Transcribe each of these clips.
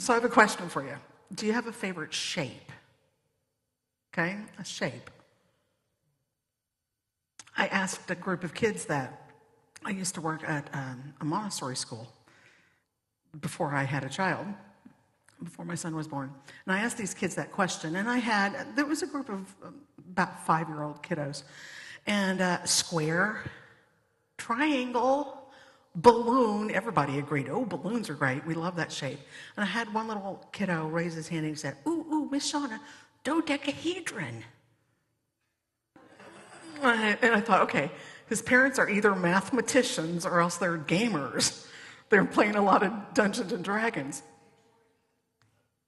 So I have a question for you. Do you have a favorite shape? Okay, a shape. I asked a group of kids that. I used to work at a Montessori school before I had a child, before my son was born. And I asked these kids that question, and there was a group of about 5-year-old kiddos. And square, triangle, balloon, everybody agreed, oh, balloons are great, we love that shape. And I had one little kiddo raise his hand and he said, ooh, Miss Shanna, dodecahedron. And I thought, okay, his parents are either mathematicians or else they're gamers. They're playing a lot of Dungeons and Dragons.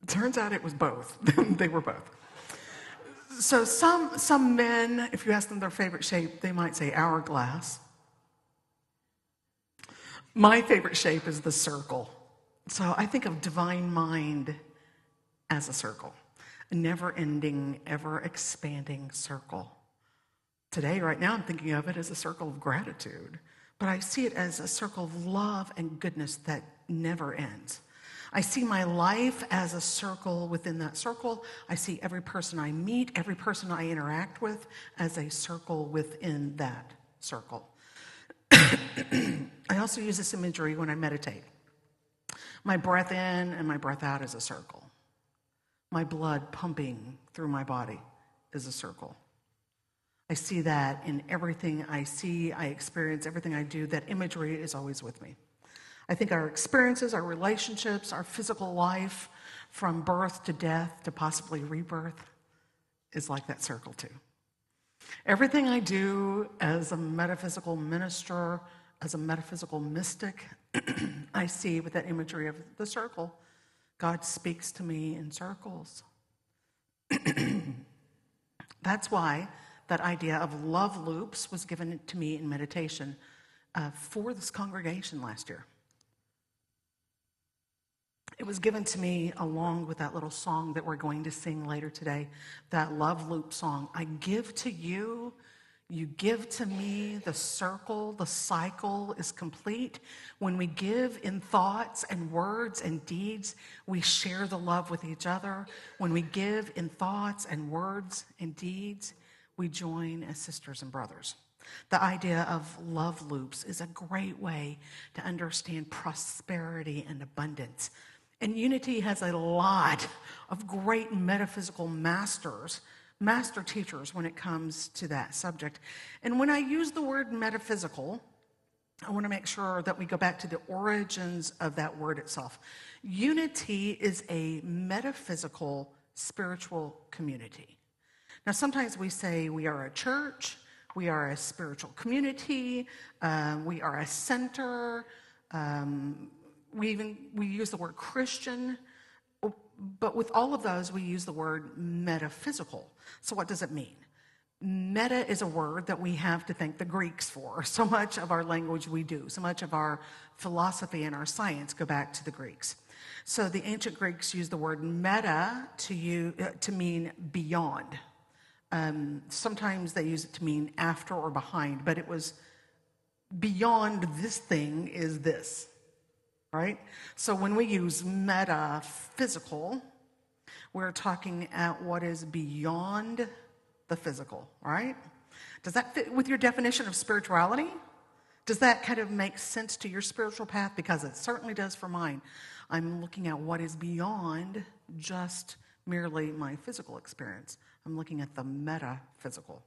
It turns out it was both. They were both. So some men, if you ask them their favorite shape, they might say hourglass. My favorite shape is the circle. So I think of divine mind as a circle, a never-ending, ever-expanding circle. Today, right now, I'm thinking of it as a circle of gratitude, but I see it as a circle of love and goodness that never ends. I see my life as a circle within that circle. I see every person I meet, every person I interact with as a circle within that circle. I also use this imagery when I meditate. My breath in and my breath out is a circle. My blood pumping through my body is a circle. I see that in everything I see, I experience, everything I do. That imagery is always with me. I think our experiences, our relationships, our physical life, from birth to death to possibly rebirth, is like that circle too. Everything I do as a metaphysical minister, as a metaphysical mystic, I see with that imagery of the circle. God speaks to me in circles. That's why that idea of love loops was given to me in meditation for this congregation last year. It was given to me along with that little song that we're going to sing later today, that love loop song. I give to you, you give to me, the circle, the cycle is complete. When we give in thoughts and words and deeds, we share the love with each other. When we give in thoughts and words and deeds, we join as sisters and brothers. The idea of love loops is a great way to understand prosperity and abundance. And Unity has a lot of great metaphysical master teachers when it comes to that subject. And when I use the word metaphysical, I want to make sure that we go back to the origins of that word itself. Unity is a metaphysical spiritual community. Now, sometimes we say we are a church, we are a spiritual community, we are a center, we use the word Christian, but with all of those, we use the word metaphysical. So what does it mean? Meta is a word that we have to thank the Greeks for. So much of our language we do, so much of our philosophy and our science go back to the Greeks. So the ancient Greeks used the word meta to mean beyond. Sometimes they use it to mean after or behind, but it was beyond this thing is this. Right? So when we use metaphysical, we're talking at what is beyond the physical, right? Does that fit with your definition of spirituality? Does that kind of make sense to your spiritual path? Because it certainly does for mine. I'm looking at what is beyond just merely my physical experience. I'm looking at the metaphysical.